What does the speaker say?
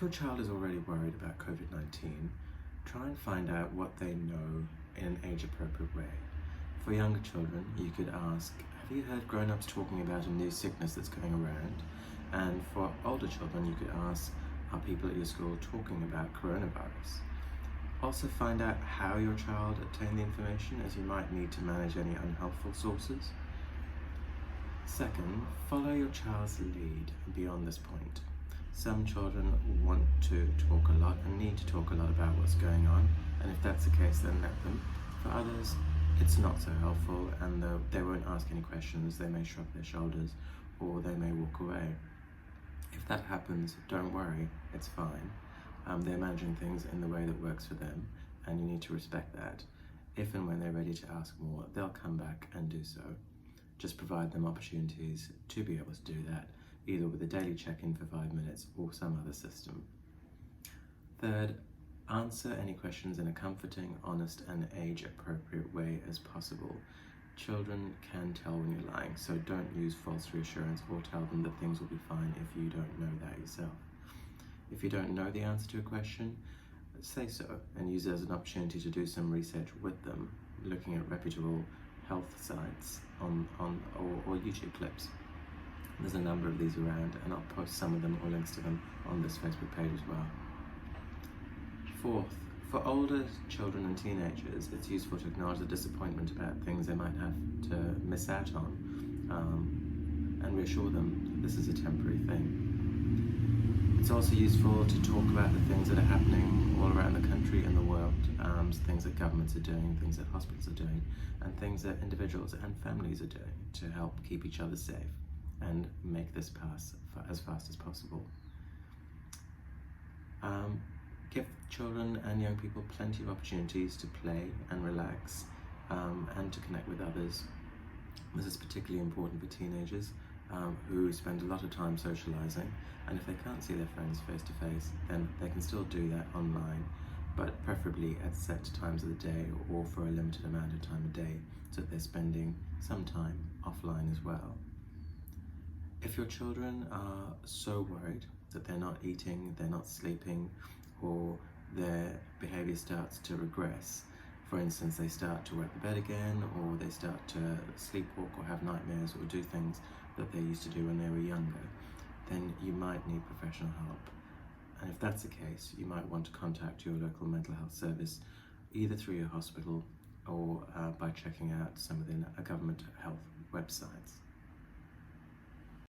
your child is already worried about COVID-19, try and find out what they know in an age-appropriate way. For younger children, you could ask, have you heard grown-ups talking about a new sickness that's going around? And for older children, you could ask, are people at your school talking about coronavirus? Also find out how your child obtained the information, as you might need to manage any unhelpful sources. Second, follow your child's lead beyond this point. Some children want to talk a lot and need to talk a lot about what's going on, and if that's the case, then let them. For others, it's not so helpful, and they won't ask any questions. They may shrug their shoulders, or they may walk away. If that happens, don't worry, it's fine. They're managing things in the way that works for them, and you need to respect that. If and when they're ready to ask more, they'll come back and do so. Just provide them opportunities to be able to do that, either with a daily check-in for 5 minutes or some other system. Third, answer any questions in a comforting, honest, and age-appropriate way as possible. Children can tell when you're lying, so don't use false reassurance or tell them that things will be fine if you don't know that yourself. If you don't know the answer to a question, say so and use it as an opportunity to do some research with them, looking at reputable health sites or YouTube clips. There's a number of these around, and I'll post some of them or links to them on this Facebook page as well. Fourth, for older children and teenagers, it's useful to acknowledge the disappointment about things they might have to miss out on, and reassure them that this is a temporary thing. It's also useful to talk about the things that are happening all around the country and the world, things that governments are doing, things that hospitals are doing, and things that individuals and families are doing to help keep each other safe and make this pass as fast as possible. Give children and young people plenty of opportunities to play and relax and to connect with others. This is particularly important for teenagers who spend a lot of time socializing, and if they can't see their friends face to face, then they can still do that online, but preferably at set times of the day or for a limited amount of time a day, so that they're spending some time offline as well. If your children are so worried that they're not eating, they're not sleeping, or their behavior starts to regress, for instance, they start to wet the bed again, or they start to sleepwalk or have nightmares or do things that they used to do when they were younger, then you might need professional help. And if that's the case, you might want to contact your local mental health service, either through your hospital or by checking out some of the government health websites.